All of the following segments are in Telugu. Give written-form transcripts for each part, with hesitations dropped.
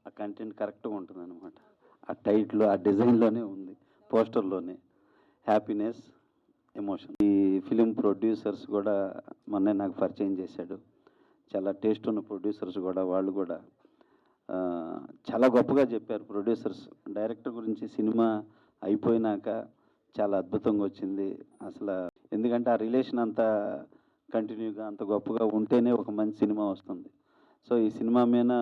ఆ కంటెంట్ కరెక్ట్గా ఉంటుంది అనమాట. ఆ టైట్లో ఆ డిజైన్లోనే ఉంది, పోస్టర్లోనే హ్యాపీనెస్, ఎమోషన్. ఈ ఫిలిం ప్రొడ్యూసర్స్ కూడా మొన్నే నాకు పరిచయం చేశాడు. చాలా టేస్ట్ ఉన్న ప్రొడ్యూసర్స్ కూడా, వాళ్ళు కూడా చాలా గొప్పగా చెప్పారు. ప్రొడ్యూసర్స్ డైరెక్టర్ గురించి సినిమా అయిపోయినాక చాలా అద్భుతంగా వచ్చింది అసలు. ఎందుకంటే ఆ రిలేషన్ అంతా కంటిన్యూగా అంత గొప్పగా ఉంటేనే ఒక మంచి సినిమా వస్తుంది. సో ఈ సినిమా మీద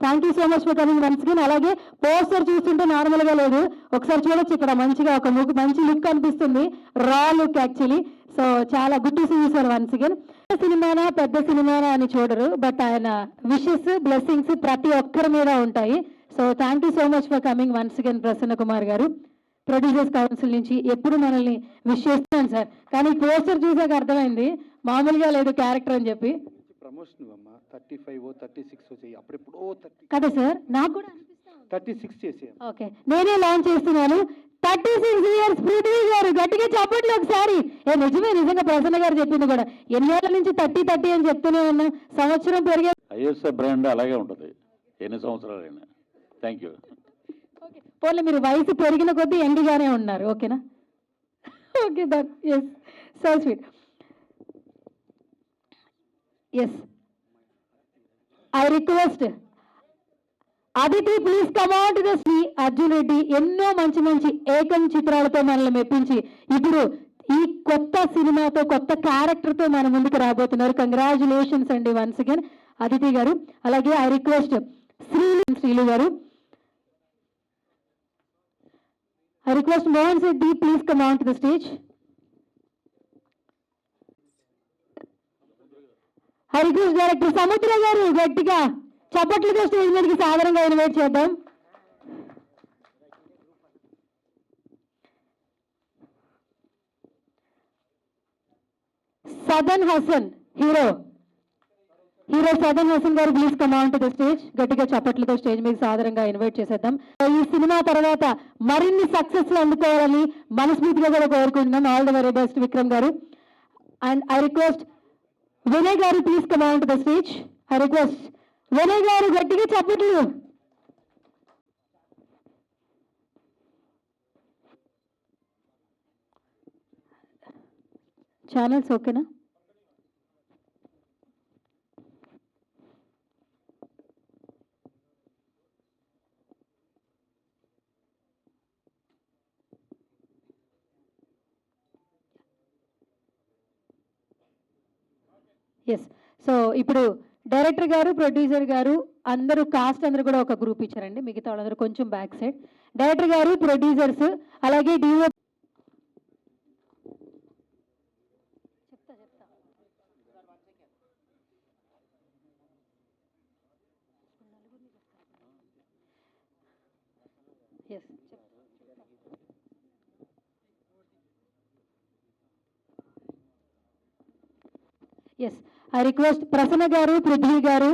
thank you so much for coming once again. అలాగే పోస్టర్ చూస్తుంటే నార్మల్ గా లేదు, ఒకసారి చూడొచ్చు. ఇక్కడ మంచిగా ఒక మంచి లుక్ అనిపిస్తుంది, రా లుక్ యాక్చువల్లీ. సో చాలా good to see you sir once again. సినిమానా పెద్ద సినిమానా అని చూడరు, బట్ ఆయన విషెస్ బ్లెస్సింగ్స్ ప్రతి ఒక్కరి మీద ఉంటాయి. So thank you so much for coming once again Prasanna Kumar గారు. ప్రొడ్యూసర్స్ కౌన్సిల్ నుంచి ఎప్పుడు మనల్ని విష్ చేస్తున్నాను సార్, కానీ పోస్టర్ చూసాక అర్థమైంది మామూలుగా లేదు క్యారెక్టర్ అని చెప్పి. ప్రమోషన్ అమ్మా 35 36 వచ్చాయి, అప్పుడెప్పుడో 30 కదా సార్, నాకు కూడా 36 చేసే. ఓకే, నేనే లాంచ్ చేస్తున్నాను. 36 ఇయర్స్ పృథ్వీ గారు, గట్టిగా చెప్పట్లు ఒకసారి. నిజమే, నిజంగా ప్రసన్న గారు చెప్పింది కూడా. ఎన్ని ఏళ్ళ నుంచి 30 అని చెప్తూనే ఉన్నాం, సంవత్సరం పెరిగే. ఐఎస్ఐ బ్రాండ్ అలాగే ఉంటుంది ఎన్ని సంవత్సరాలైనా. Thank you. ఓకే, పోలే మీరు వయసు పెరిగిన కొద్దీ యంగ్గానే ఉన్నారు. ఓకేనా? Okay, that's so sweet. Yes, I request Aditi please come out the Shri Arjun Reddy. ఎన్నో మంచి మంచి ఏకం చిత్రాలతో మనల్ని మెప్పించి ఇప్పుడు ఈ కొత్త సినిమాతో కొత్త క్యారెక్టర్తో మన ముందుకు రాబోతున్నారు. కంగ్రాచులేషన్స్ అండి వన్స్ అగైన్ అదితి గారు. అలాగే ఐ రిక్వెస్ట్ శ్రీలు గారు. I request Mohan Siddhi please come on to the stage. I request director సముద్ర గారు, గట్టిగా చప్పట్లతో స్టేజ్ మీదకి సాధారణంగా ఇన్వైట్ చేద్దాం. సదన్ హసన్, హీరో సదన్ హసన్ గారు please come on to the stage. గట్టిగా చప్పట్లతో స్టేజ్ మీద సాధారణంగా ఇన్వైట్ చేసేద్దాం. ఈ సినిమా తర్వాత మరిన్ని సక్సెస్లు అందుకోవాలని మనస్ఫూర్తిగా కూడా కోరుకుంటున్నాం. All the very best Vikram గారు. అండ్ ఐ రిక్వెస్ట్ వినయ్ గారు please come on to the stage. I request Vinay గారు, గట్టిగా చప్పట్లు. ఛానల్స్ ఓకేనా? ఎస్. సో ఇప్పుడు డైరెక్టర్ గారు, ప్రొడ్యూసర్ గారు అందరూ, కాస్ట్ అందరూ కూడా ఒక గ్రూప్ ఇచ్చారండి. మిగతా వాళ్ళందరూ కొంచెం బ్యాక్ సైడ్. డైరెక్టర్ గారు, ప్రొడ్యూసర్స్, అలాగే DO. Yes, I request Prasanna గారు, పృథ్వీ గారు,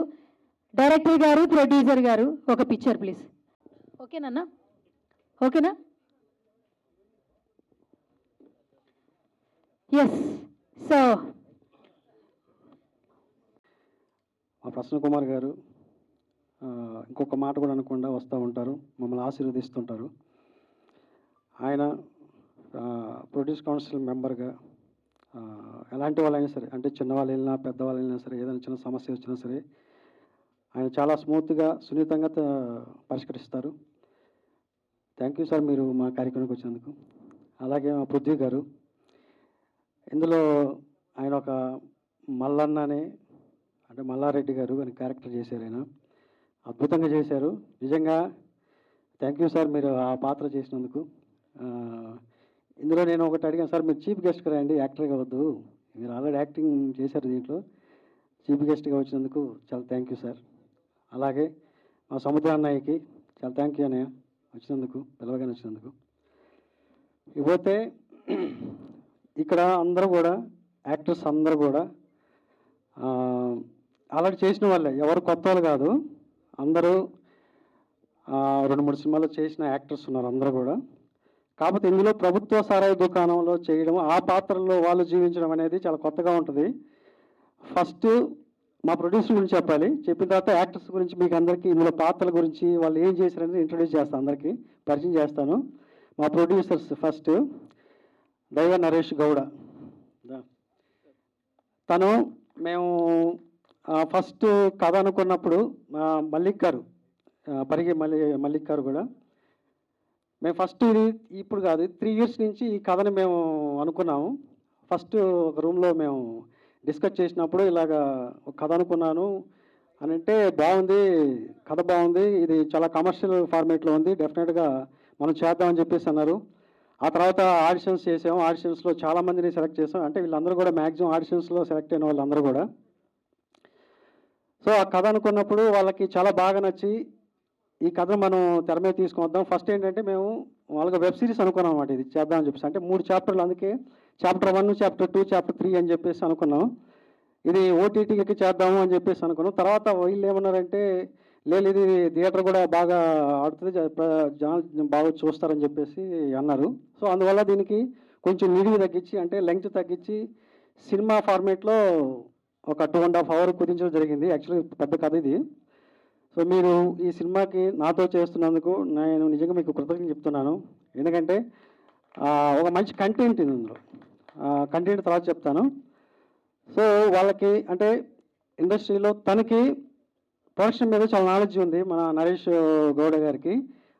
డైరెక్టర్ గారు, ప్రొడ్యూసర్ గారు ఒక పిక్చర్ ప్లీజ్. ఓకేనా? ఓకేనా? ఎస్. సో మా ప్రసన్న కుమార్ గారు ఇంకొక మాట కూడా అనకుండా వస్తూ ఉంటారు, మమ్మల్ని ఆశీర్వదిస్తుంటారు. ఆయన ప్రొడ్యూస్ కౌన్సిల్ మెంబర్గా ఎలాంటి వాళ్ళైనా సరే, అంటే చిన్నవాళ్ళు వెళ్ళినా పెద్దవాళ్ళు వెళ్ళినా సరే, ఏదైనా చిన్న సమస్య వచ్చినా సరే ఆయన చాలా స్మూత్గా సున్నితంగా పరిష్కరిస్తారు. థ్యాంక్ యూ సార్ మీరు మా కార్యక్రమానికి వచ్చినందుకు. అలాగే మా పృథ్వీ గారు, ఇందులో ఆయన ఒక మల్లన్ననే, అంటే మల్లారెడ్డి గారు అని క్యారెక్టర్ చేశారు. ఆయన అద్భుతంగా చేశారు నిజంగా. థ్యాంక్ యూ సార్ మీరు ఆ పాత్ర చేసినందుకు. ఇందులో నేను ఒకటి అడిగాను సార్, మీరు చీఫ్ గెస్ట్గా రండి, యాక్టర్గా వద్దు, మీరు ఆల్రెడీ యాక్టింగ్ చేశారు దీంట్లో, చీఫ్ గెస్ట్గా వచ్చినందుకు చాలా థ్యాంక్ యూ సార్. అలాగే మా సముద్ర అన్నయ్యకి చాలా థ్యాంక్ యూ అన్నయ్య, వచ్చినందుకు, పిలవగానే వచ్చినందుకు. ఇకపోతే ఇక్కడ అందరూ కూడా యాక్టర్స్ అందరూ కూడా ఆల్రెడీ చేసిన వాళ్ళే, ఎవరు కొత్త వాళ్ళు కాదు, అందరూ 2-3 సినిమాలు చేసిన యాక్టర్స్ ఉన్నారు అందరూ కూడా. కాకపోతే ఇందులో ప్రభుత్వ సారాయి దుకాణంలో చేయడం, ఆ పాత్రలో వాళ్ళు జీవించడం అనేది చాలా కొత్తగా ఉంటుంది. ఫస్ట్ మా ప్రొడ్యూసర్ గురించి చెప్పాలి, చెప్పిన తర్వాత యాక్టర్స్ గురించి మీకు అందరికీ ఇందులో పాత్రల గురించి వాళ్ళు ఏం చేశారనేది ఇంట్రొడ్యూస్ చేస్తాను, అందరికీ పరిచయం చేస్తాను. మా ప్రొడ్యూసర్స్ ఫస్ట్ దైవ నరేష్ గౌడ. తను మేము ఫస్ట్ కథ అనుకున్నప్పుడు మల్లిక్ గారు, పరిగి మల్లిక్ గారు కూడా, మేము ఫస్ట్ ఇది ఇప్పుడు కాదు 3 years నుంచి ఈ కథని మేము అనుకున్నాము. ఫస్ట్ ఒక రూమ్లో మేము డిస్కస్ చేసినప్పుడు ఇలాగా ఒక కథ అనుకున్నాను అని అంటే, బాగుంది కథ, బాగుంది, ఇది చాలా కమర్షియల్ ఫార్మేట్లో ఉంది, డెఫినెట్గా మనం చేద్దామని చెప్పేసి అన్నారు. ఆ తర్వాత ఆడిషన్స్ చేసాము, ఆడిషన్స్లో చాలామందిని సెలెక్ట్ చేసాం. అంటే వీళ్ళందరూ కూడా మ్యాక్సిమం ఆడిషన్స్లో సెలెక్ట్ అయిన వాళ్ళందరూ కూడా. సో ఆ కథ అనుకున్నప్పుడు వాళ్ళకి చాలా బాగా నచ్చి ఈ కథను మనం తెర మీద తీసుకొద్దాం. ఫస్ట్ ఏంటంటే మేము వాళ్ళకి వెబ్ సిరీస్ అనుకున్నాం అన్నమాట, ఇది చేద్దామని చెప్పేసి. అంటే 3 chapters, అందుకే Chapter 1, Chapter 2, Chapter 3 అని చెప్పేసి అనుకున్నాం. ఇది ఓటీటీకి చేద్దాము అని చెప్పేసి అనుకున్నాం. తర్వాత వీళ్ళు ఏమన్నారంటే, లేదు ఇది థియేటర్ కూడా బాగా ఆడుతుంది, జనాలు బాగా చూస్తారని చెప్పేసి అన్నారు. సో అందువల్ల దీనికి కొంచెం నిడివి తగ్గించి, అంటే లెంగ్త్ తగ్గించి, సినిమా ఫార్మేట్లో ఒక 2.5 hours కుదించడం జరిగింది. యాక్చువల్లీ పెద్ద కథ ఇది. సో మీరు ఈ సినిమాకి నాతో చేస్తున్నందుకు నేను నిజంగా మీకు కృతజ్ఞతలు చెప్తున్నాను. ఎందుకంటే ఒక మంచి కంటెంట్ ఇది ఇందులో. కంటెంట్ తర్వాత చెప్తాను. సో వాళ్ళకి అంటే ఇండస్ట్రీలో తనకి ప్రొడక్షన్ మీద చాలా నాలెడ్జ్ ఉంది, మన నరేష్ గౌడ గారికి.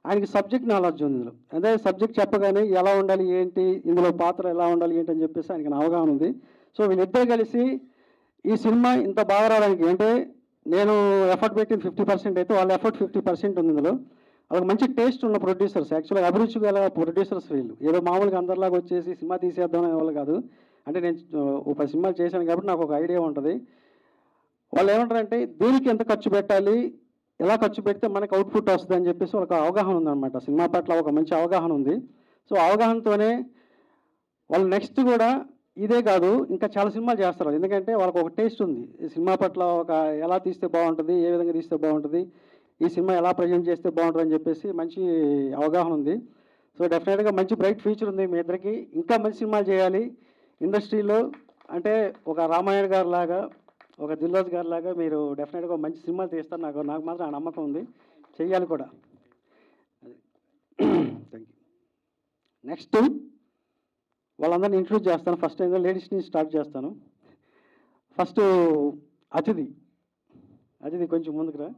ఆయనకి సబ్జెక్ట్ నాలెడ్జ్ ఉంది ఇందులో. అదే సబ్జెక్ట్ చెప్పగానే ఎలా ఉండాలి ఏంటి, ఇందులో పాత్ర ఎలా ఉండాలి ఏంటి అని చెప్పేసి ఆయనకి అవగాహన ఉంది. సో వీళ్ళిద్దరు కలిసి ఈ సినిమా ఇంత బాగా రావడానికి, అంటే నేను ఎఫర్ట్ పెట్టింది 50% అయితే వాళ్ళ ఎఫర్ట్ 50% ఉంది ఇందులో. వాళ్ళకి మంచి టేస్ట్ ఉన్న ప్రొడ్యూసర్స్, యాక్చువల్గా అభిరుచి గల ప్రొడ్యూసర్స్ వీళ్ళు. ఏదో మామూలుగా అందరిలాగా వచ్చేసి సినిమా తీసేద్దాం అనే వాళ్ళు కాదు. అంటే నేను ఒక 10 సినిమాలు చేశాను కాబట్టి నాకు ఒక ఐడియా ఉంటుంది. వాళ్ళు ఏమంటారంటే దేనికి ఎంత ఖర్చు పెట్టాలి, ఎలా ఖర్చు పెడితే మనకు అవుట్పుట్ వస్తుంది అని చెప్పేసి వాళ్ళకి అవగాహన ఉందన్నమాట. సినిమా పట్ల ఒక మంచి అవగాహన ఉంది. సో అవగాహనతోనే వాళ్ళు నెక్స్ట్ కూడా ఇదే కాదు ఇంకా చాలా సినిమాలు చేస్తారు. ఎందుకంటే వాళ్ళకి ఒక టేస్ట్ ఉంది ఈ సినిమా పట్ల, ఒక ఎలా తీస్తే బాగుంటుంది, ఏ విధంగా తీస్తే బాగుంటుంది, ఈ సినిమా ఎలా ప్రజెంట్ చేస్తే బాగుంటుంది అని చెప్పేసి మంచి అవగాహన ఉంది. సో డెఫినెట్గా మంచి బ్రైట్ ఫ్యూచర్ ఉంది మీ ఇద్దరికి. ఇంకా మంచి సినిమాలు చేయాలి ఇండస్ట్రీలో. అంటే ఒక రామాయణ గారి లాగా, ఒక దిల్రాజు గారి లాగా మీరు డెఫినెట్గా మంచి సినిమాలు తీస్తారు. నాకు మాత్రం ఆ నమ్మకం ఉంది, చెయ్యాలి కూడా. Thank you. నెక్స్ట్ వాళ్ళందరినీ ఇంట్రొడ్యూస్ చేస్తాను. ఫస్ట్ ఏదో లేడీస్ని స్టార్ట్ చేస్తాను. ఫస్ట్ అతిథి కొంచెం ముందుకురా.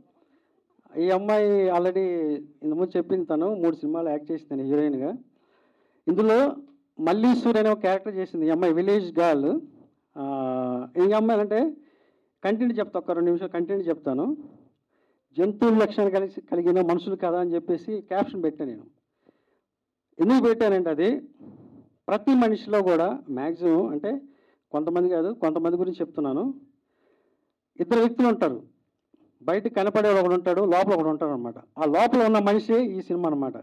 ఈ అమ్మాయి ఆల్రెడీ ఇంతకుముందు చెప్పింది, తను 3 సినిమాలు యాక్ట్ చేసింది హీరోయిన్గా. ఇందులో మల్లీశ్వరి అనే ఒక క్యారెక్టర్ చేసింది ఈ అమ్మాయి, విలేజ్ గర్ల్. ఈ అమ్మాయి అంటే కంటెంట్ చెప్తా, ఒక 2 నిమిషాలు కంటెంట్ చెప్తాను. జంతువుల లక్షణాలు కలిగిన మనుషులు కదా అని చెప్పేసి క్యాప్షన్ పెట్టాను నేను. ఎందుకు పెట్టానంటే అది ప్రతి మనిషిలో కూడా మ్యాక్సిమం, అంటే కొంతమంది కాదు కొంతమంది గురించి చెప్తున్నాను. 2 వ్యక్తులు ఉంటారు, బయటకు కనపడేవాడు ఒకడు ఉంటాడు, లోపల ఒకడు ఉంటాడు అనమాట. ఆ లోపల ఉన్న మనిషి ఈ సినిమా అనమాట.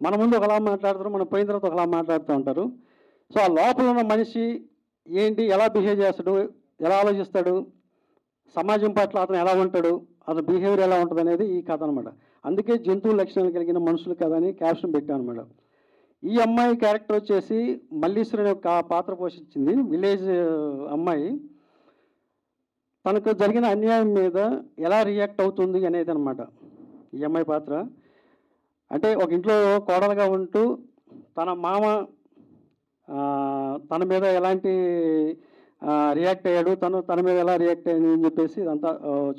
మన ముందు ఒకలా మాట్లాడతారు, మనం పోయిన తర్వాత ఒకలా మాట్లాడుతూ ఉంటారు. సో ఆ లోపల ఉన్న మనిషి ఏంటి, ఎలా బిహేవ్ చేస్తాడు, ఎలా ఆలోచిస్తాడు, సమాజం పట్ల అతను ఎలా ఉంటాడు, అతని బిహేవియర్ ఎలా ఉంటుంది అనేది ఈ కథ అనమాట. అందుకే జంతువుల లక్షణాలు కలిగిన మనుషులు కథ అని క్యాప్షన్ పెట్టాను అనమాట. ఈ అమ్మాయి క్యారెక్టర్ వచ్చేసి మల్లీశ్వరి యొక్క పాత్ర పోషించింది, విలేజ్ అమ్మాయి. తనకు జరిగిన అన్యాయం మీద ఎలా రియాక్ట్ అవుతుంది అనేది అనమాట ఈ అమ్మాయి పాత్ర. అంటే ఒక ఇంట్లో కోడలుగా ఉంటూ తన మామ తన మీద ఎలాంటి రియాక్ట్ అయ్యాడు, తన మీద ఎలా రియాక్ట్ అయ్యింది అని చెప్పేసి ఇదంతా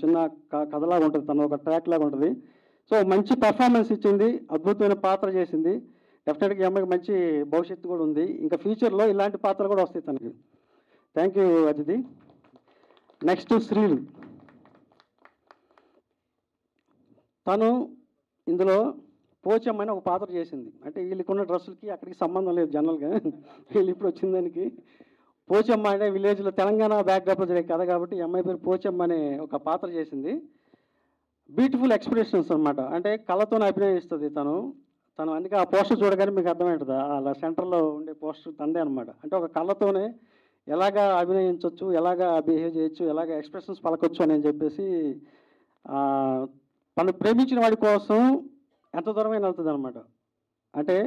చిన్న కథలాగా ఉంటుంది, తన ఒక ట్రాక్ లాగా ఉంటుంది. సో మంచి పెర్ఫార్మెన్స్ ఇచ్చింది, అద్భుతమైన పాత్ర చేసింది. డెఫినెట్గా ఈ అమ్మాయికి మంచి భవిష్యత్తు కూడా ఉంది. ఇంకా ఫ్యూచర్లో ఇలాంటి పాత్రలు కూడా వస్తాయి తనకి. థ్యాంక్ యూ అతిథి. నెక్స్ట్ శ్రీలు. తను ఇందులో పోచమ్మని ఒక పాత్ర చేసింది. అంటే వీళ్ళకున్న డ్రెస్సులకి అక్కడికి సంబంధం లేదు జనరల్గా, వీళ్ళు ఇప్పుడు వచ్చిన దానికి. పోచమ్మ అంటే విలేజ్లో తెలంగాణ బ్యాక్డ్రాప్లో జరిగే కథ కాబట్టి ఈ అమ్మాయి పేరు పోచమ్మ అనే ఒక పాత్ర చేసింది. బ్యూటిఫుల్ ఎక్స్ప్రెషన్స్ అనమాట, అంటే కళతోనే అభినయిస్తుంది తను. అందుకే ఆ పోస్టర్ చూడగానే మీకు అర్థమవుతుంది, అలా సెంటర్లో ఉండే పోస్టర్ తందే అనమాట. అంటే ఒక కళ్ళతోనే ఎలాగా అభినయించవచ్చు, ఎలాగా బిహేవ్ చేయొచ్చు, ఎలాగ ఎక్స్ప్రెషన్స్ పలకొచ్చు అని చెప్పేసి తను ప్రేమించిన వాడి కోసం ఎంత దూరమైన వెళ్తుంది అనమాట. అంటే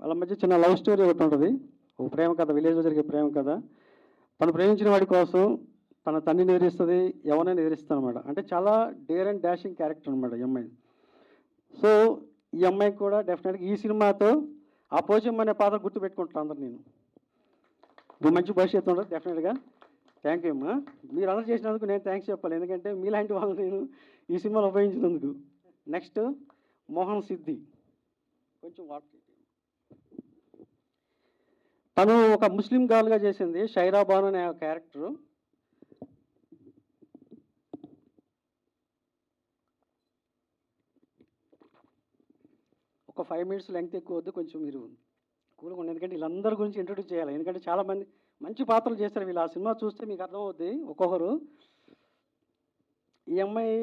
వాళ్ళ మధ్య చిన్న లవ్ స్టోరీ ఒకటి ఉంటుంది, ఒక ప్రేమ కథ, విలేజ్లో జరిగే ప్రేమ కథ. తను ప్రేమించిన వాడి కోసం తన తండ్రిని ఎదిరిస్తుంది, ఎవరైనా ఎదిరిస్తుంది అనమాట. అంటే చాలా డేర్ అండ్ డాషింగ్ క్యారెక్టర్ అనమాట ఈ అమ్మాయి. సో ఈ అమ్మాయికి కూడా డెఫినెట్గా ఈ సినిమాతో ఆ పోచమ్మ అనే పాత్ర గుర్తుపెట్టుకుంటాను అందరు. నేను ఇప్పుడు మంచి భవిష్యత్తు ఉంటుంది డెఫినెట్గా. థ్యాంక్ యూ అమ్మా. మీరు అందరూ చేసినందుకు నేను థ్యాంక్స్ చెప్పాలి, ఎందుకంటే మీలాంటి వాళ్ళు నేను ఈ సినిమాలో ఉపయోగించినందుకు. నెక్స్ట్ మోహన్ సిద్ధి, కొంచెం వాటర్. తను ఒక ముస్లిం గర్ల్గా చేసింది షైరా బాను అనే క్యారెక్టరు. ఒక 5 మినిట్స్ లెంగ్త్ ఎక్కువ వద్దు, కొంచెం మీరు కూల్గా ఉండి, ఎందుకంటే వీళ్ళందరి గురించి ఇంట్రొడ్యూస్ చేయాలి. ఎందుకంటే చాలామంది మంచి పాత్రలు చేస్తారు వీళ్ళు. ఆ సినిమా చూస్తే మీకు అర్థమవుద్ది ఒక్కొక్కరు. ఈ అమ్మాయి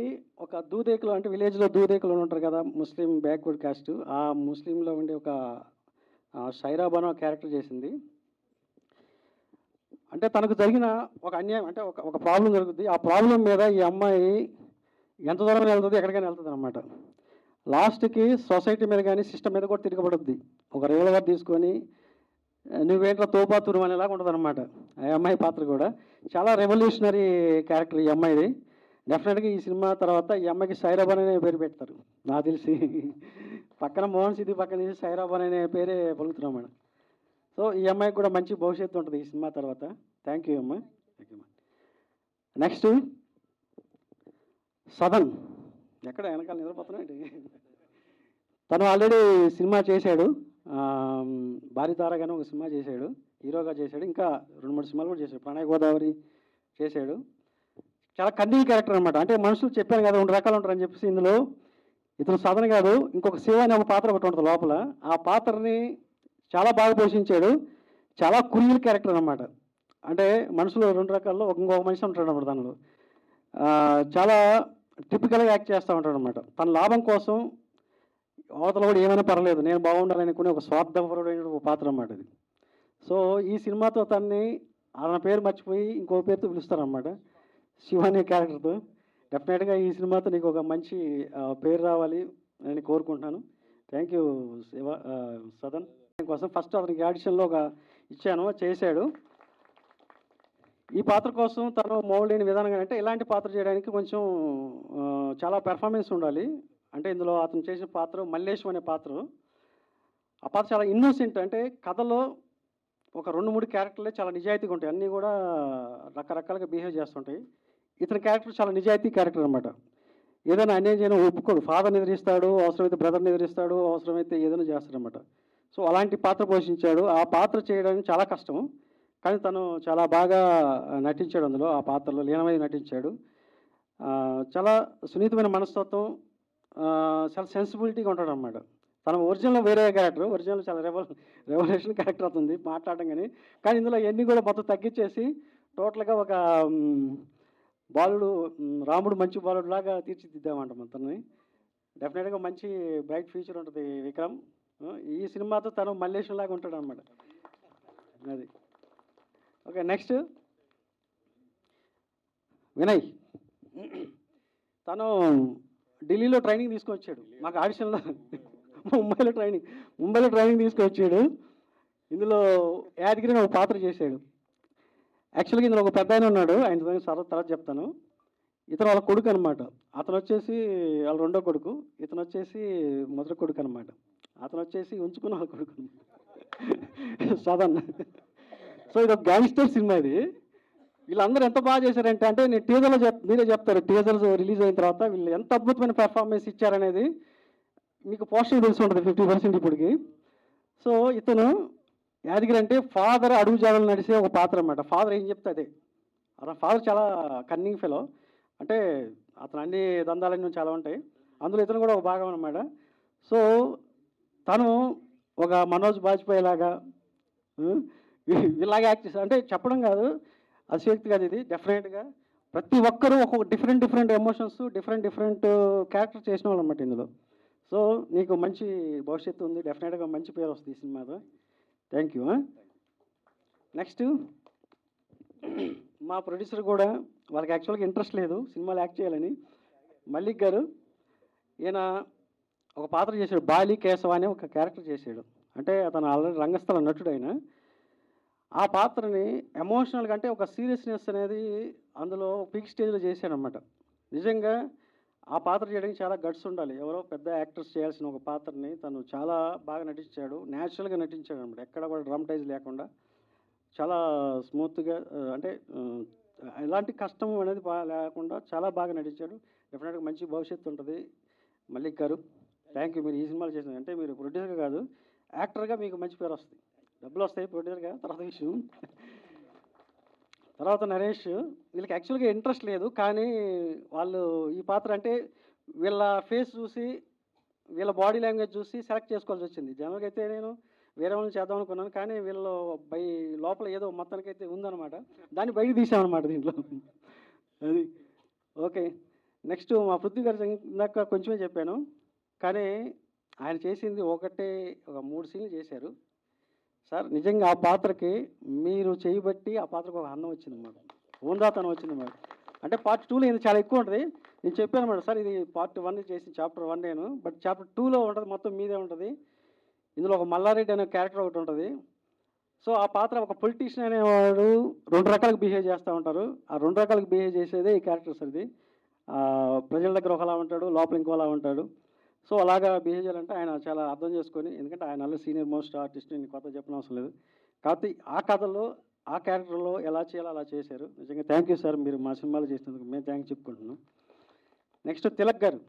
ఒక దూదేకులు, అంటే విలేజ్లో దూదేకులు ఉంటారు కదా, ముస్లిం బ్యాక్వర్డ్ కాస్ట్, ఆ ముస్లింలో ఉండే ఒక షైరా బాను క్యారెక్టర్ చేసింది. అంటే తనకు జరిగిన ఒక అన్యాయం, అంటే ఒక ప్రాబ్లం జరుగుతుంది. ఆ ప్రాబ్లం మీద ఈ అమ్మాయి ఎంత దూరం వెళ్తుంది, ఎక్కడికైనా వెళ్తుంది అనమాట. లాస్ట్కి సొసైటీ మీద కానీ సిస్టమ్ మీద కూడా తిరగబడుద్ది. ఒక రివల్వర్ తీసుకొని నువ్వేంట్రా తోపాతురు అనేలాగా ఉంటుంది అనమాట ఆ అమ్మాయి పాత్ర కూడా. చాలా రెవల్యూషనరీ క్యారెక్టర్ ఈ అమ్మాయిది. డెఫినెట్గా ఈ సినిమా తర్వాత ఈ అమ్మాయికి సైరాబాన్ అనే పేరు పెడతారు నాకు తెలిసి. పక్కన మోహన్ సిద్ధి పక్కన తీసి సైరాబాన్ అనే పేరే పలుకుతున్నాం మేడం. సో ఈ అమ్మాయికి కూడా మంచి భవిష్యత్తు ఉంటుంది ఈ సినిమా తర్వాత. థ్యాంక్ యూ అమ్మా. థ్యాంక్ యూ అమ్మా. నెక్స్ట్ సదన్, ఎక్కడ వెనకాల నిద్రపోతున్నాడు. తను ఆల్రెడీ సినిమా చేశాడు, భారీతారగానే ఒక సినిమా చేశాడు, హీరోగా చేశాడు. ఇంకా 2-3 సినిమాలు కూడా చేశాడు, ప్రణయ గోదావరి చేశాడు. చాలా కన్నీ క్యారెక్టర్ అనమాట. అంటే మనుషులు చెప్పాను కదా 2 రకాలు ఉంటారని చెప్పేసి, ఇందులో ఇతను సదన్ కాదు, ఇంకొక శివ అనే ఒక పాత్ర ఒకటి ఉంటుంది లోపల. ఆ పాత్రని చాలా బాగా పోషించాడు. చాలా కురియల్ క్యారెక్టర్ అనమాట. అంటే మనుషులు 2 రకాల్లో ఇంకొక మనిషి ఉంటాడు అనమాట దానిలో. చాలా టిపికల్గా యాక్ట్ చేస్తూ ఉంటాడు అనమాట. తన లాభం కోసం అవతల కూడా ఏమైనా పర్లేదు నేను బాగుండాలనుకునే ఒక స్వార్థపరుడైన ఒక పాత్ర అన్నమాట ఇది. సో ఈ సినిమాతో తనని ఆయన పేరు మర్చిపోయి ఇంకో పేరుతో పిలుస్తారనమాట, శివ అనే క్యారెక్టర్తో. డెఫినెట్గా ఈ సినిమాతో నీకు ఒక మంచి పేరు రావాలి అని కోరుకుంటున్నాను. Thank you Shiva Sadan. కోసం ఫస్ట్ అతనికి ఆడిషన్లో ఒక ఇచ్చాను, చేశాడు. ఈ పాత్ర కోసం తను మౌల్డ్ అయిన విధానంగా, అంటే ఇలాంటి పాత్ర చేయడానికి కొంచెం చాలా పెర్ఫార్మెన్స్ ఉండాలి. అంటే ఇందులో అతను చేసిన పాత్ర మల్లేశం అనే పాత్ర. ఆ పాత్ర చాలా ఇన్నోసెంట్. అంటే కథలో ఒక 2-3 క్యారెక్టర్లే చాలా నిజాయితీగా ఉంటాయి, అన్నీ కూడా రకరకాలుగా బిహేవ్ చేస్తుంటాయి. ఇతని క్యారెక్టర్ చాలా నిజాయితీ క్యారెక్టర్ అనమాట. ఏదైనా అన్యాయం చేయడం ఒప్పుకోడు. ఫాదర్ని ఎదిరిస్తాడు, అవసరమైతే బ్రదర్ని ఎదిరిస్తాడు, అవసరమైతే ఏదైనా చేస్తాడనమాట. సో అలాంటి పాత్ర పోషించాడు. ఆ పాత్ర చేయడానికి చాలా కష్టం, కానీ తను చాలా బాగా నటించాడు అందులో. ఆ పాత్రలో లీనమై నటించాడు. చాలా సున్నితమైన మనస్తత్వం, చాలా సెన్సిబిలిటీగా ఉంటాడు అనమాట. తన ఒరిజినల్ వేరే క్యారెక్టర్, ఒరిజినల్ చాలా రెవల్యూషన్ క్యారెక్టర్ అవుతుంది మాట్లాడడం కానీ ఇందులో ఇవన్నీ కూడా మొత్తం తగ్గించేసి టోటల్గా ఒక బాలుడు, రాముడు మంచి బాలుడు లాగా తీర్చిదిద్దామంట మొత్తాన్ని. డెఫినెట్గా మంచి బ్రైట్ ఫ్యూచర్ ఉంటుంది విక్రమ్. ఈ సినిమాతో తను మల్లేశం లాగా ఉంటాడు అనమాట. అది ఓకే. నెక్స్ట్ వినయ్. తను ఢిల్లీలో ట్రైనింగ్ తీసుకొచ్చాడు మాకు ఆడిషన్లో. ముంబైలో ట్రైనింగ్ తీసుకొచ్చాడు. ఇందులో యాదగిరిని ఒక పాత్ర చేశాడు. యాక్చువల్గా ఇందులో ఒక పెద్ద ఆయన ఉన్నాడు, ఆయన తర్వాత చెప్తాను. ఇతను వాళ్ళ కొడుకు అనమాట. అతను వచ్చేసి వాళ్ళ రెండో కొడుకు, ఇతను వచ్చేసి మొదటి కొడుకు అనమాట. అతను వచ్చేసి ఉంచుకున్న వాళ్ళ కొడుకు అనమాట, సదన్. సో ఇది ఒక గ్యాంగ్స్టర్ సినిమా ఇది. వీళ్ళందరూ ఎంత బాగా చేశారంటే, అంటే నేను టీజర్లో మీరే చెప్తారు, టీజర్స్ రిలీజ్ అయిన తర్వాత వీళ్ళు ఎంత అద్భుతమైన పెర్ఫార్మెన్స్ ఇచ్చారనేది మీకు పోస్టర్ తెలిసి ఉంటుంది 50% ఇప్పటికి. సో ఇతను యాదగిరి అంటే ఫాదర్ అడుగు జాడలు నడిసే ఒక పాత్ర అనమాట. ఫాదర్ ఏం చెప్తే అదే. అతని ఫాదర్ చాలా కన్నింగ్ ఫెలో, అంటే అతను అన్ని దందాలన్నీ చాలా ఉంటాయి, అందులో ఇతను కూడా ఒక భాగం అనమాట. సో తను ఒక మనోజ్ బాజ్పేయి లాగా ఇలాగే యాక్ట్ చేస్తారు. అంటే చెప్పడం కాదు, అతిశక్తి కాదు ఇది. డెఫినెట్గా ప్రతి ఒక్కరూ ఒక్కొక్క డిఫరెంట్ ఎమోషన్స్, డిఫరెంట్ క్యారెక్టర్ చేసిన వాళ్ళు అనమాట ఇందులో. సో నీకు మంచి భవిష్యత్తు ఉంది, డెఫినెట్గా మంచి పేరు వస్తుంది ఈ సినిమాతో. Thank you. నెక్స్ట్ మా ప్రొడ్యూసర్ కూడా, వాళ్ళకి యాక్చువల్గా ఇంట్రెస్ట్ లేదు సినిమాలో యాక్ట్ చేయాలని, మల్లిక్ గారు. ఈయన ఒక పాత్ర చేశాడు, బాలి కేశవ అనే ఒక క్యారెక్టర్ చేశాడు. అంటే అతను ఆల్రెడీ రంగస్థల నటుడు ఆయన. ఆ పాత్రని ఎమోషనల్‌గా అంటే ఒక సీరియస్‌నెస్ అనేది అందులో పీక్ స్టేజ్‌లో చేశాడనమాట. నిజంగా ఆ పాత్ర చేయడానికి చాలా గట్స్ ఉండాలి. ఎవరో పెద్ద యాక్టర్స్ చేయాల్సిన ఒక పాత్రని తను చాలా బాగా నటించాడు. న్యాచురల్‌గా నటించాడనమాట. ఎక్కడ కూడా డ్రామటైజ్ లేకుండా చాలా స్మూత్‌గా అంటే ఎలాంటి కష్టం అనేది లేకుండా చాలా బాగా నటించాడు. డెఫినెట్‌గా మంచి భవిష్యత్తు ఉంటది. మల్లిక్ గారు థ్యాంక్ యూ. మీరు ఈ సినిమాలు చేసిన అంటే మీరు ప్రొడ్యూసర్‌గా కాదు, యాక్టర్‌గా మీకు మంచి పేరొస్తది. డబ్బులొస్తాయి ప్రొడ్యూసర్‌గా తర్వాత విషయం. తర్వాత నరేష్ వీళ్ళకి యాక్చువల్‌గా ఇంట్రెస్ట్ లేదు. కానీ వాళ్ళు ఈ పాత్ర అంటే వీళ్ళ ఫేస్ చూసి, వీళ్ళ బాడీ లాంగ్వేజ్ చూసి సెలెక్ట్ చేసుకోవాల్సొచ్చింది. జనరల్‌గా అయితే నేను వేరే వాళ్ళని చేద్దాం అనుకున్నాను. కానీ వీళ్ళు లోపల ఏదో మొత్తానికైతే ఉందనమాట. దాన్ని బయటకి తీసామనమాట దీంట్లో. అది. ఓకే. నెక్స్ట్ మా పృథ్వీ గారి ఇందాక కొంచెమే చెప్పాను. కానీ ఆయన చేసింది ఒక 3 సీన్లు చేశారు. సార్ నిజంగా ఆ పాత్రకి మీరు చేయబట్టి ఆ పాత్రకు ఒక అందం వచ్చిందన్నమాట. హుందాతనం వచ్చిందన్నమాట. అంటే పార్ట్ 2లో ఇది చాలా ఎక్కువ ఉంటది. నేను చెప్పానన్నమాట సార్ ఇది పార్ట్ 1 చేసిన చాప్టర్ 1 నేను. బట్ చాప్టర్ 2లో ఉంటది మొత్తం మీదే ఉంటది. ఇందులో ఒక మల్లారెడ్డి అనే క్యారెక్టర్ ఒకటి ఉంటది. సో ఆ పాత్ర ఒక పొలిటీషియన్ అనేవాడు 2 రకాలుగా బిహేవ్ చేస్తూ ఉంటారు. ఆ 2 రకాలుగా బిహేవ్ చేసేదే ఈ క్యారెక్టర్ సార్ ఇది. ప్రజల దగ్గర ఒకలా ఉంటాడు, లోపల ఇంకోలా ఉంటాడు. సో అలాగా బిహేవ్ చేయాలంటే ఆయన చాలా అర్థం చేసుకొని, ఎందుకంటే ఆయన ఆల్రెడీ సీనియర్ మోస్ట్ ఆర్టిస్ట్, నేను కొత్తగా చెప్పనవసరం లేదు. కాకపోతే ఆ కథలో, ఆ క్యారెక్టర్‌లో ఎలా చేయాలో అలా చేశారు. నిజంగా థ్యాంక్ యూ సార్. మీరు మా సినిమాలో చేసినందుకు మేము థ్యాంక్స్ చెప్పుకుంటున్నాం. నెక్స్ట్ తిలక్ గారు.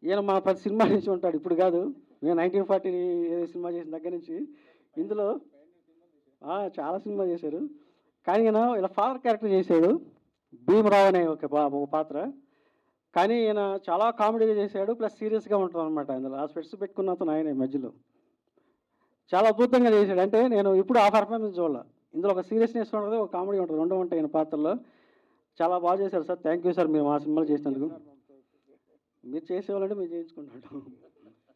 ఈయన మా ప్రతి సినిమా నుంచి ఉంటాడు. ఇప్పుడు కాదు, నేను 1940 సినిమా చేసిన దగ్గర నుంచి ఇందులో చాలా సినిమా చేశారు. కానీ ఈయన ఇలా ఫాదర్ క్యారెక్టర్ చేశాడు. భీమరావు అనే ఒక పాత్ర. కానీ ఈయన చాలా కామెడీగా చేశాడు. ప్లస్ సీరియస్‌గా ఉంటాడనమాట ఇందులో. ఆ స్పెట్స్ పెట్టుకున్న అతను ఆయనే మధ్యలో. చాలా అద్భుతంగా చేశాడు. అంటే నేను ఇప్పుడు ఆ పెర్ఫార్మెన్స్ చూడల. ఇందులో ఒక సీరియస్‌నెస్ ఉంటది, ఒక కామెడీ ఉంటది. 2 ఉంటాయి ఈయన పాత్రలో. చాలా బాగా చేశారు సార్. Thank you sir. మీరు మా సినిమాలో చేసినందుకు. మీరు చేసేవాళ్ళంటే మేము చేయించుకుంటాం.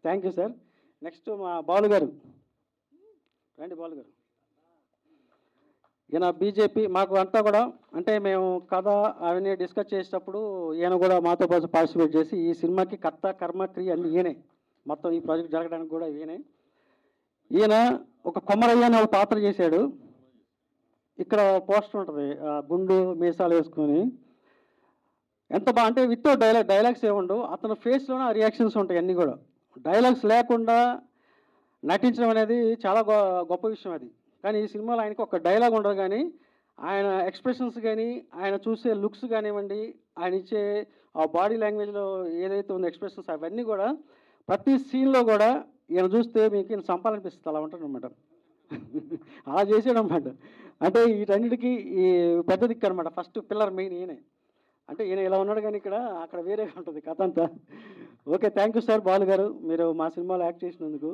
Thank you sir. నెక్స్ట్ మా బాలు గారు. రండి బాలు గారు. ఈయన బీజేపీ మాకు అంతా కూడా అంటే మేము కథ అవన్నీ డిస్కస్ చేసేటప్పుడు ఈయన కూడా మాతో పాటు పార్టిసిపేట్ చేసి ఈ సినిమాకి కర్త కర్మ క్రియ అన్ని ఈయనే. మొత్తం ఈ ప్రాజెక్ట్ జరగడానికి కూడా ఈయనే. ఈయన ఒక కొమరయ్య అనే ఒక పాత్ర చేశాడు. ఇక్కడ పోస్టర్ ఉంటుంది, గుండు మీసాలు వేసుకొని. ఎంత బాగా అంటే విత్ డైలాగ్స్ ఏముండవు. అతని ఫేస్లోనే ఆ రియాక్షన్స్ ఉంటాయి అన్నీ కూడా. డైలాగ్స్ లేకుండా నటించడం అనేది చాలా గొప్ప విషయం అది. కానీ ఈ సినిమాలో ఆయనకి ఒక డైలాగ్ ఉండదు. కానీ ఆయన ఎక్స్ప్రెషన్స్ కానీ, ఆయన చూసే లుక్స్ కానివ్వండి, ఆయన ఇచ్చే ఆ బాడీ లాంగ్వేజ్లో ఏదైతే ఉందో ఎక్స్ప్రెషన్స్ అవన్నీ కూడా ప్రతి సీన్లో కూడా ఈయన చూస్తే మీకు ఈయన చంపాలనిపిస్తుంది. అలా ఉంటాడనమాట. అలా చేసాడనమాట. అంటే వీటన్నిటికీ ఈ పెద్ద దిక్కు అనమాట. ఫస్ట్ పిల్లర్ మెయిన్ ఈయనే. అంటే ఈయన ఇలా ఉన్నాడు కానీ అక్కడ వేరేగా ఉంటుంది కథ అంతా. Okay thank you sir Balu గారు. మీరు మా సినిమాలో యాక్ట్ చేసినందుకు.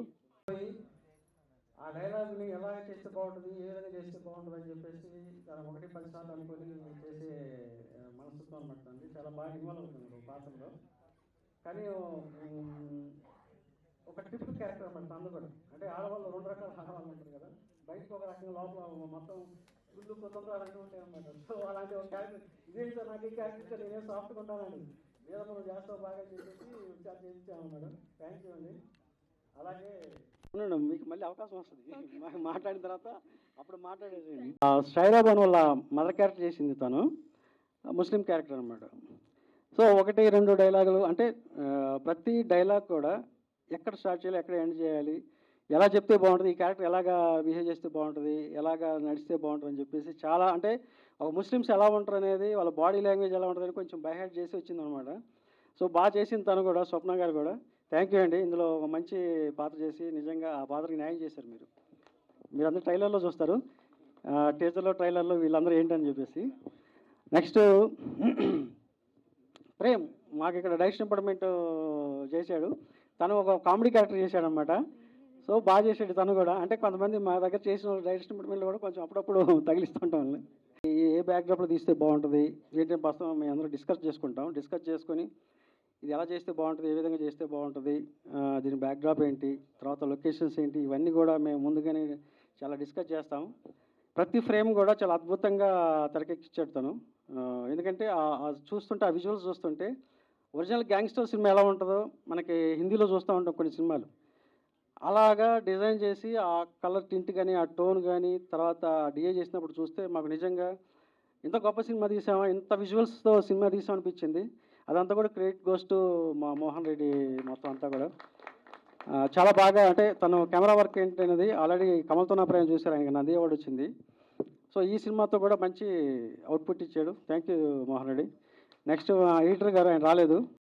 ఆ డైలాగ్ని ఎలా చేస్తే బాగుంటుంది, ఏ విధంగా చేస్తే బాగుంటుంది అని చెప్పేసి 1-10 సార్లు అనుకొని చేసే మనస్తత్వం అనమాట. అండి చాలా బాగా ఇన్వాల్వ్ అవుతుంది పాత్రలో. కానీ ఒక ట్రిప్ క్యారెక్టర్ అనమాట తను కూడా. అంటే ఆడవాళ్ళు 2 రకాల ఆడవాళ్ళు ఉంటారు కదా, బయటకు ఒక రకంగా లోపల మొత్తం గుళ్ళు కొత్త అలాంటివి ఉంటాయి అనమాట. సో అలాంటి ఒక క్యారెక్టర్ ఇదేంటి సార్ నాకు ఈ క్యారెక్టర్ నేనే సాఫ్ట్గా ఉంటానండి, లేదా మనం చేస్తాం బాగా చెప్పేసి విచారం చేయించామన్నమాట. థ్యాంక్ యూ అండి. అలాగే మీకు మళ్ళీ అవకాశం వస్తుంది మాట్లాడిన తర్వాత అప్పుడు మాట్లాడేది. షైరాబాన్ వాళ్ళ మదర్ క్యారెక్టర్ చేసింది తను, ముస్లిం క్యారెక్టర్ అనమాట. సో 1-2 డైలాగులు అంటే ప్రతి డైలాగ్ కూడా ఎక్కడ స్టార్ట్ చేయాలి, ఎక్కడ ఎండ్ చేయాలి, ఎలా చెప్తే బాగుంటుంది, ఈ క్యారెక్టర్ ఎలాగా బిహేవ్ చేస్తే బాగుంటుంది, ఎలాగా నడిస్తే బాగుంటుంది అని చెప్పేసి చాలా అంటే ఒక ముస్లిమ్స్ ఎలా ఉంటారు అనేది, వాళ్ళ బాడీ లాంగ్వేజ్ ఎలా ఉంటుంది అని కొంచెం బైహార్ట్ చేసి వచ్చిందనమాట. సో బాగా చేసింది తను కూడా, స్వప్న గారు కూడా. థ్యాంక్ యూ అండి. ఇందులో ఒక మంచి పాత్ర చేసి నిజంగా ఆ పాత్రకి న్యాయం చేశారు మీరు. మీరందరూ ట్రైలర్లో చూస్తారు, టీజర్లో ట్రైలర్లో వీళ్ళందరూ ఏంటని చెప్పేసి. నెక్స్ట్ ప్రేమ్ మాకు ఇక్కడ డైరెక్షన్ డిపార్ట్మెంట్ చేశాడు. తను ఒక కామెడీ క్యారెక్టర్ చేశాడనమాట. సో బాగా చేశాడు తను కూడా. అంటే కొంతమంది మా దగ్గర చేసిన డైరెక్షన్ డిపార్ట్మెంట్లో కూడా కొంచెం అప్పుడప్పుడు తగిలిస్తుంటాం వాళ్ళని. ఏ బ్యాక్డ్రాప్లో తీస్తే బాగుంటుంది ఏంటంటే ప్రస్తుతం మేము అందరూ డిస్కస్ చేసుకుంటాం. డిస్కస్ చేసుకొని ఇది ఎలా చేస్తే బాగుంటుంది, ఏ విధంగా చేస్తే బాగుంటుంది, దీని బ్యాక్డ్రాప్ ఏంటి, తర్వాత లొకేషన్స్ ఏంటి, ఇవన్నీ కూడా మేము ముందుగానే చాలా డిస్కస్ చేస్తాం. ప్రతి ఫ్రేమ్ కూడా చాలా అద్భుతంగా తెరకెక్కించాడు తను. ఎందుకంటే చూస్తుంటే ఆ విజువల్స్ చూస్తుంటే ఒరిజినల్ గ్యాంగ్స్టర్ సినిమా ఎలా ఉంటుందో మనకి హిందీలో చూస్తూ ఉంటాం కొన్ని సినిమాలు, అలాగా డిజైన్ చేసి ఆ కలర్ టింట్ కానీ ఆ టోన్ కానీ తర్వాత డిఏ చేసినప్పుడు చూస్తే మాకు నిజంగా ఇంత గొప్ప సినిమా తీసామా, ఇంత విజువల్స్తో సినిమా తీసాం అనిపించింది. అదంతా కూడా క్రెడిట్ గోస్ టు మా మోహన్ రెడ్డి మొత్తం అంతా కూడా. చాలా బాగా అంటే తను కెమెరా వర్క్ ఏంటనేది ఆల్రెడీ కమల్తో నా ప్రేమ చూశారు, ఆయనకి నంది అవార్డు వచ్చింది. సో ఈ సినిమాతో కూడా మంచి అవుట్పుట్ ఇచ్చాడు. Thank you Mohan Reddy. Next editor గారు ఆయన రాలేదు.